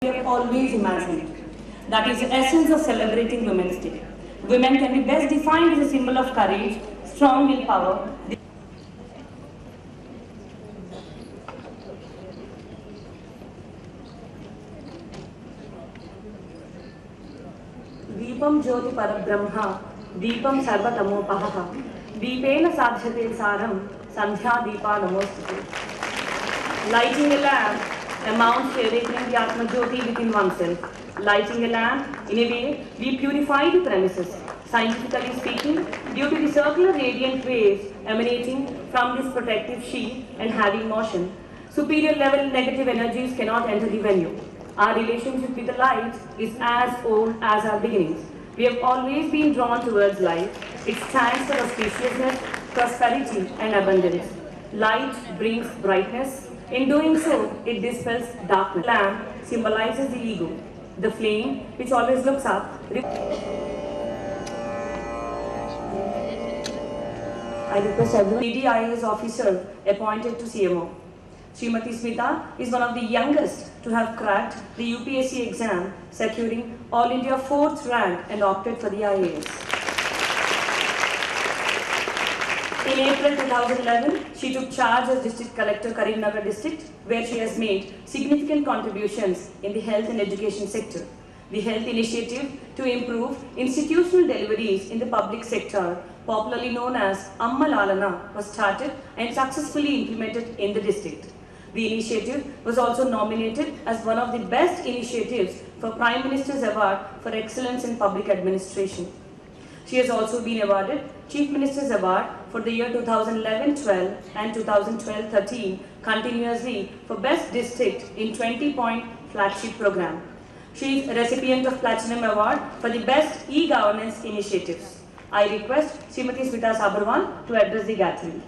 we have always imagined. That is the essence of celebrating Women's Day. Women can be best defined as a symbol of courage, strong willpower. Deepam Jyoti Parabrahma, Deepam Sarvatamopaha, Deepena Sadhyate Saram, Sandhya Deepa Namostute. Lighting a lamp amounts to awakening the Atma Jyoti within oneself. Lighting a lamp, in a way, we purify the premises. Scientifically speaking, due to the circular radiant waves emanating from this protective sheath and having motion, superior level negative energies cannot enter the venue. Our relationship with the light is as old as our beginnings. We have always been drawn towards light. It stands for auspiciousness, prosperity, and abundance. Light brings brightness. In doing so, it dispels darkness. The lamp symbolizes the ego. The flame, which always looks up, I request everyone. DRDO officer appointed to CMO. Srimati Smita is one of the youngest to have cracked the UPSC exam, securing All India 4th rank and opted for the IAS. In April 2011, she took charge as District Collector, Karimnagar District, where she has made significant contributions in the health and education sector. The health initiative to improve institutional deliveries in the public sector, popularly known as Amma Lalana, was started and successfully implemented in the district. The initiative was also nominated as one of the best initiatives for Prime Minister's Award for Excellence in Public Administration. She has also been awarded Chief Minister's Award for the year 2011-12 and 2012-13 continuously for Best District in 20-point flagship program. She is a recipient of Platinum Award for the Best E-Governance Initiatives. I request Srimati Smita Sabharwal to address the gathering.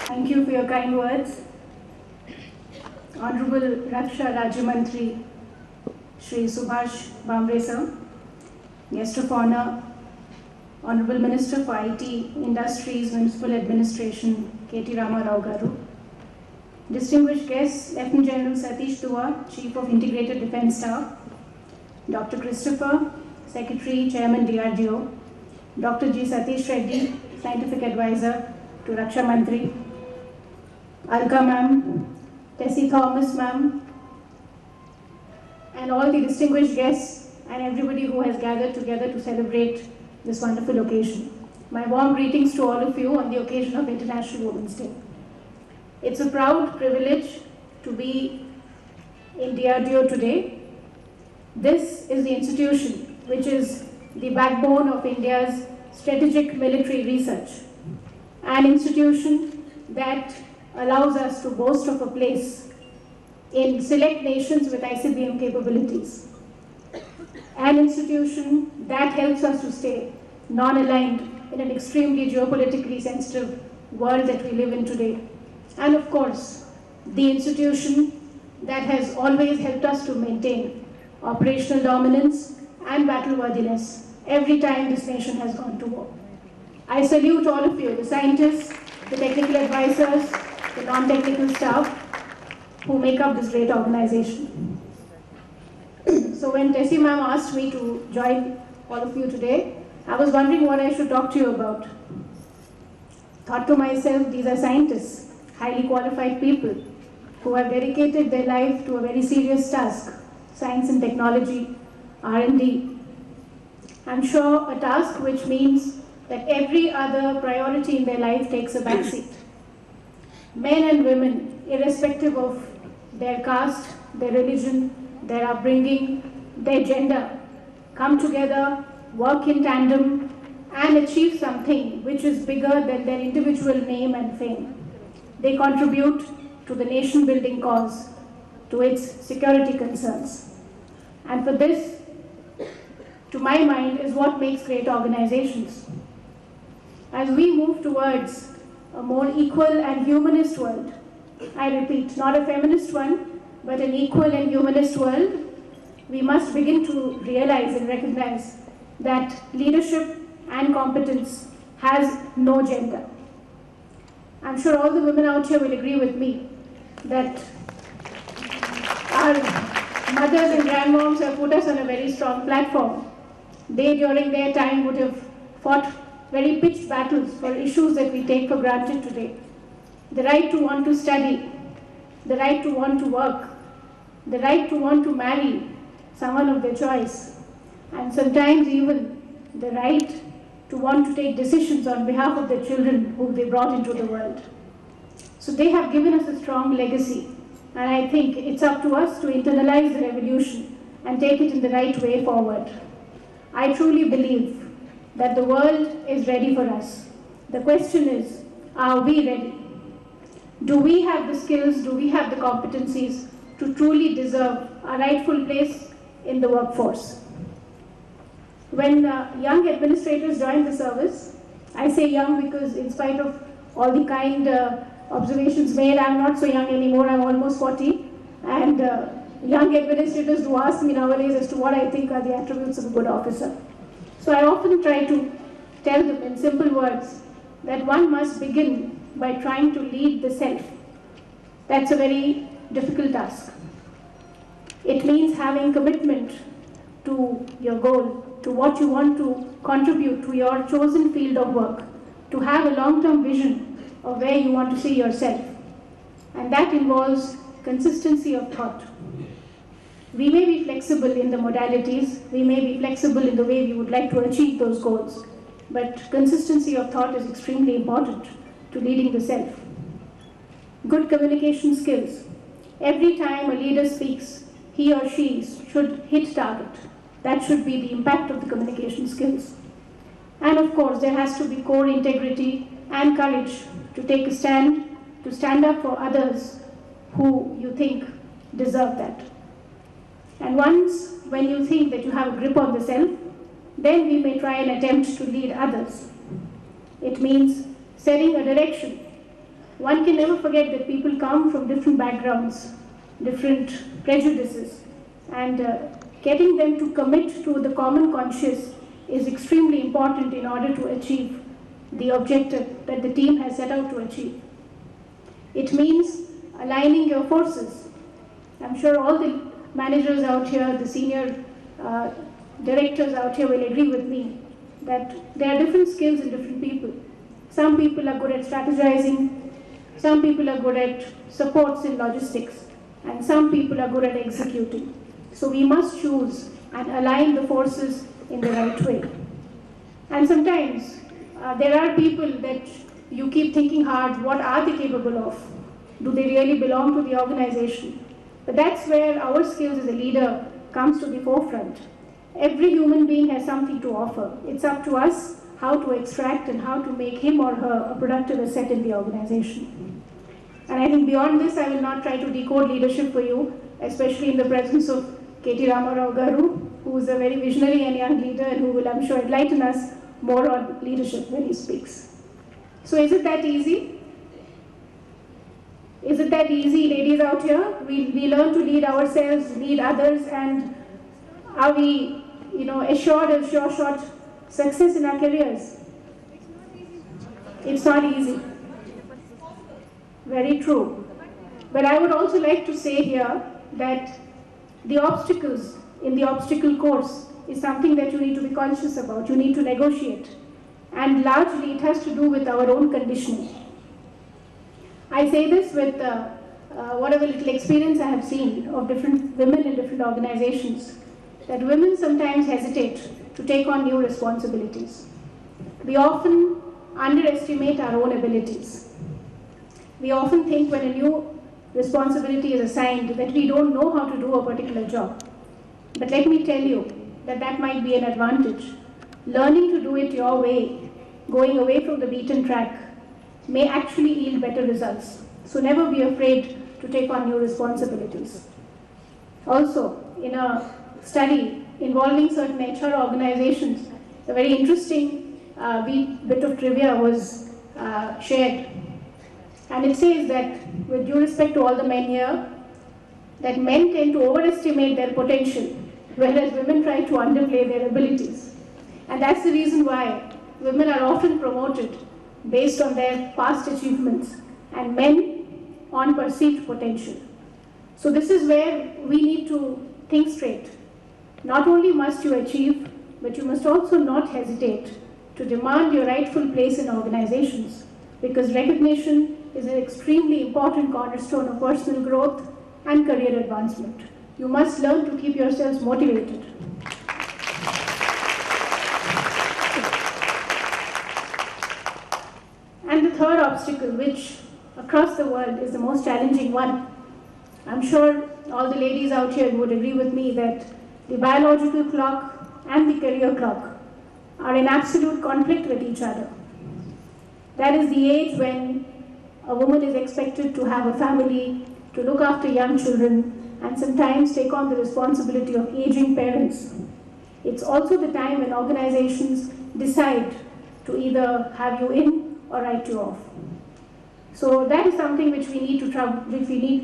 Thank you for your kind words. Honorable Raksha Rajya Mantri Shri Subhash Bamre sir, Guest of Honor, Honorable Minister for IT, Industries, Municipal Administration, K.T. Rama Rao Garu, distinguished guests, Lieutenant General Satish Dua, Chief of Integrated Defence Staff, Dr. Christopher, Secretary, Chairman DRDO, Dr. G. Satish Reddy, Scientific Advisor to Raksha Mantri, Alka Ma'am, Tessie Thomas Ma'am, and all the distinguished guests and everybody who has gathered together to celebrate this wonderful occasion. My warm greetings to all of you on the occasion of International Women's Day. It's a proud privilege to be in DRDO today. This is the institution which is the backbone of India's strategic military research, an institution that allows us to boast of a place in select nations with ICBM capabilities, an institution that helps us to stay non-aligned in an extremely geopolitically sensitive world that we live in today, and of course, the institution that has always helped us to maintain operational dominance and battle worthiness every time this nation has gone to war. I salute all of you, the scientists, the technical advisors, the non-technical staff who make up this great organization. So when Tessie ma'am asked me to join all of you today, I was wondering what I should talk to you about. Thought to myself, these are scientists, highly qualified people who have dedicated their life to a very serious task, science and technology, R&D. I'm sure a task which means that every other priority in their life takes a backseat. Men and women, irrespective of their caste, their religion, their upbringing, their gender, come together, work in tandem, and achieve something which is bigger than their individual name and fame. They contribute to the nation-building cause, to its security concerns. And for this, to my mind, is what makes great organizations. As we move towards a more equal and humanist world, I repeat, not a feminist one, but an equal and humanist world, we must begin to realize and recognize that leadership and competence has no gender. I'm sure all the women out here will agree with me that our mothers and grandmoms have put us on a very strong platform. They, during their time, would have fought very pitched battles for issues that we take for granted today. The right to want to study, the right to want to work, the right to want to marry someone of their choice, and sometimes even the right to want to take decisions on behalf of their children who they brought into the world. So they have given us a strong legacy, and I think it's up to us to internalize the revolution and take it in the right way forward. I truly believe that the world is ready for us. The question is, are we ready? Do we have the skills, do we have the competencies to truly deserve a rightful place in the workforce? When young administrators join the service, I say young because in spite of all the kind observations made, I'm not so young anymore, I'm almost 40, and young administrators do ask me nowadays as to what I think are the attributes of a good officer. So I often try to tell them in simple words that one must begin by trying to lead the self. That's a very difficult task. It means having commitment to your goal, to what you want to contribute to your chosen field of work, to have a long-term vision of where you want to see yourself. And that involves consistency of thought. We may be flexible in the modalities, we may be flexible in the way we would like to achieve those goals, but consistency of thought is extremely important to leading the self. Good communication skills. Every time a leader speaks, he or she should hit target. That should be the impact of the communication skills. And of course, there has to be core integrity and courage to take a stand, to stand up for others who you think deserve that. And once, when you think that you have a grip on the self, then we may try and attempt to lead others. It means setting a direction. One can never forget that people come from different backgrounds, different prejudices, and getting them to commit to the common conscious is extremely important in order to achieve the objective that the team has set out to achieve. It means aligning your forces. I'm sure all the managers out here, the senior directors out here will agree with me that there are different skills in different people. Some people are good at strategizing, some people are good at supports in logistics, and some people are good at executing. So we must choose and align the forces in the right way. And sometimes there are people that you keep thinking hard, what are they capable of? Do they really belong to the organization? But that's where our skills as a leader comes to the forefront. Every human being has something to offer. It's up to us how to extract and how to make him or her a productive asset in the organization. And I think beyond this, I will not try to decode leadership for you, especially in the presence of K.T. Ramarao Garu, who is a very visionary and young leader and who will, I'm sure, enlighten us more on leadership when he speaks. So is it that easy? Is it that easy, ladies out here? We learn to lead ourselves, lead others, and are we, assured of sure shot success in our careers? It's not easy. Very true. But I would also like to say here that the obstacles in the obstacle course is something that you need to be conscious about. You need to negotiate. And largely it has to do with our own conditioning. I say this with whatever little experience I have seen of different women in different organizations, that women sometimes hesitate to take on new responsibilities. We often underestimate our own abilities. We often think when a new responsibility is assigned that we don't know how to do a particular job. But let me tell you that that might be an advantage. Learning to do it your way, going away from the beaten track, may actually yield better results. So never be afraid to take on new responsibilities. Also, in a study involving certain HR organizations, a very interesting bit of trivia was shared. And it says that, with due respect to all the men here, that men tend to overestimate their potential, whereas women try to underplay their abilities. And that's the reason why women are often promoted based on their past achievements and men on perceived potential. So this is where we need to think straight. Not only must you achieve, but you must also not hesitate to demand your rightful place in organizations, because recognition is an extremely important cornerstone of personal growth and career advancement. You must learn to keep yourselves motivated. And the third obstacle, which across the world is the most challenging one, I'm sure all the ladies out here would agree with me that the biological clock and the career clock are in absolute conflict with each other. That is the age when a woman is expected to have a family, to look after young children, and sometimes take on the responsibility of aging parents. It's also the time when organizations decide to either have you in or write you off. So that is something which we need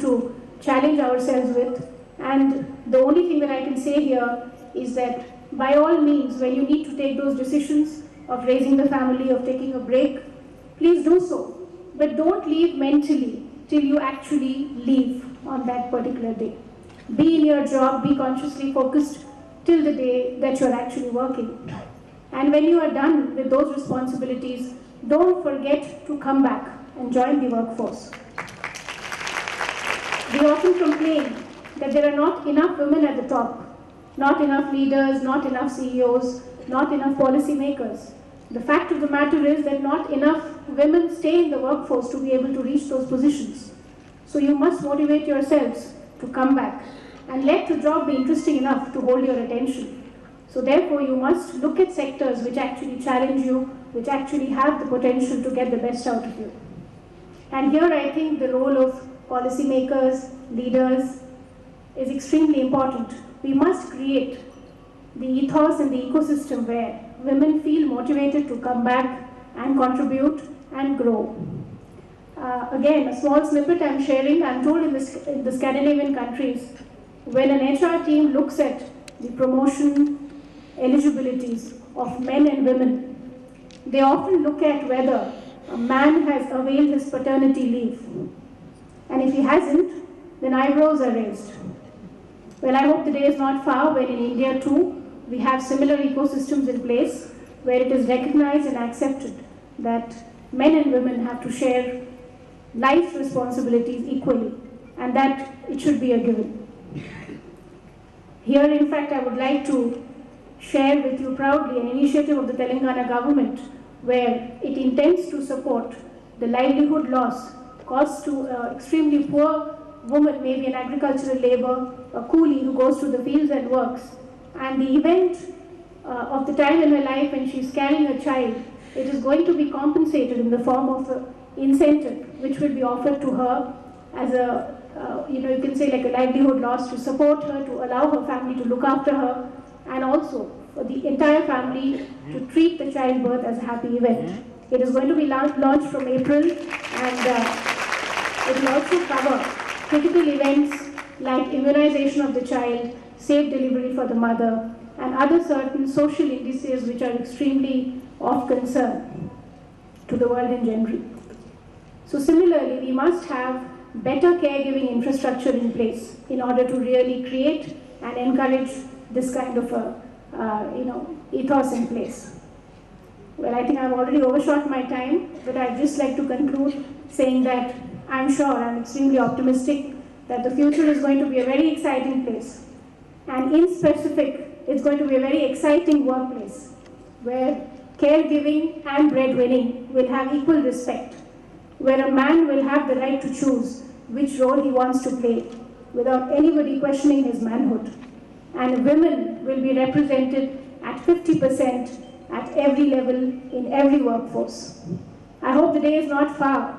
to challenge ourselves with. And the only thing that I can say here is that by all means, when you need to take those decisions of raising the family, of taking a break, please do so. But don't leave mentally till you actually leave on that particular day. Be in your job, be consciously focused till the day that you're actually working. And when you are done with those responsibilities, don't forget to come back and join the workforce. We often complain that there are not enough women at the top, not enough leaders, not enough CEOs, not enough policy makers. The fact of the matter is that not enough women stay in the workforce to be able to reach those positions. So you must motivate yourselves to come back and let the job be interesting enough to hold your attention. So therefore you must look at sectors which actually challenge you, which actually have the potential to get the best out of you. And here I think the role of policymakers, leaders is extremely important. We must create the ethos and the ecosystem where women feel motivated to come back and contribute and grow. Again, a small snippet I'm sharing. I'm told in the Scandinavian countries, when an HR team looks at the promotion eligibilities of men and women, they often look at whether a man has availed his paternity leave. And if he hasn't, then eyebrows are raised. Well, I hope the day is not far when in India too, we have similar ecosystems in place where it is recognized and accepted that men and women have to share life responsibilities equally, and that it should be a given. Here, in fact, I would like to share with you proudly an initiative of the Telangana government where it intends to support the livelihood loss caused to an extremely poor woman, maybe an agricultural labor, a coolie who goes to the fields and works. And the event of the time in her life when she's carrying a child, it is going to be compensated in the form of an incentive which will be offered to her as a, you can say like a livelihood loss to support her, to allow her family to look after her, and also for the entire family to treat the childbirth as a happy event. It is going to be launched from April, and it will also cover critical events like immunization of the child, safe delivery for the mother, and other certain social indices which are extremely of concern to the world in general. So similarly, we must have better caregiving infrastructure in place in order to really create and encourage this kind of a ethos in place. Well, I think I've already overshot my time, but I'd just like to conclude saying that I'm extremely optimistic that the future is going to be a very exciting place. And in specific, it's going to be a very exciting workplace where caregiving and breadwinning will have equal respect, where a man will have the right to choose which role he wants to play without anybody questioning his manhood. And women will be represented at 50% at every level in every workforce. I hope the day is not far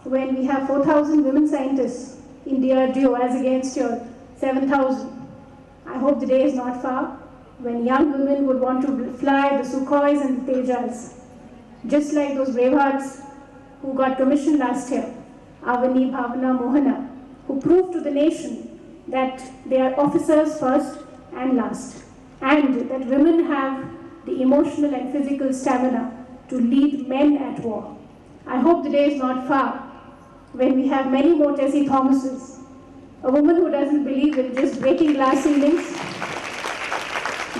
when we have 4,000 women scientists in DRDO as against your 7,000. I hope the day is not far when young women would want to fly the Sukhois and the Tejas, just like those bravehearts who got commissioned last year, Avani, Bhavana, Mohana, who proved to the nation that they are officers first and last, and that women have the emotional and physical stamina to lead men at war. I hope the day is not far when we have many more Tessie Thomases A woman who doesn't believe in just breaking glass ceilings,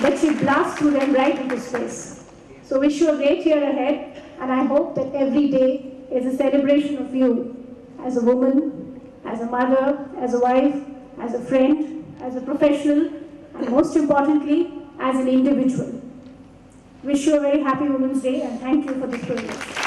but she blasts through them right into space. So wish you a great year ahead, and I hope that every day is a celebration of you as a woman, as a mother, as a wife, as a friend, as a professional, and most importantly, as an individual. Wish you a very happy Women's Day, and thank you for this privilege.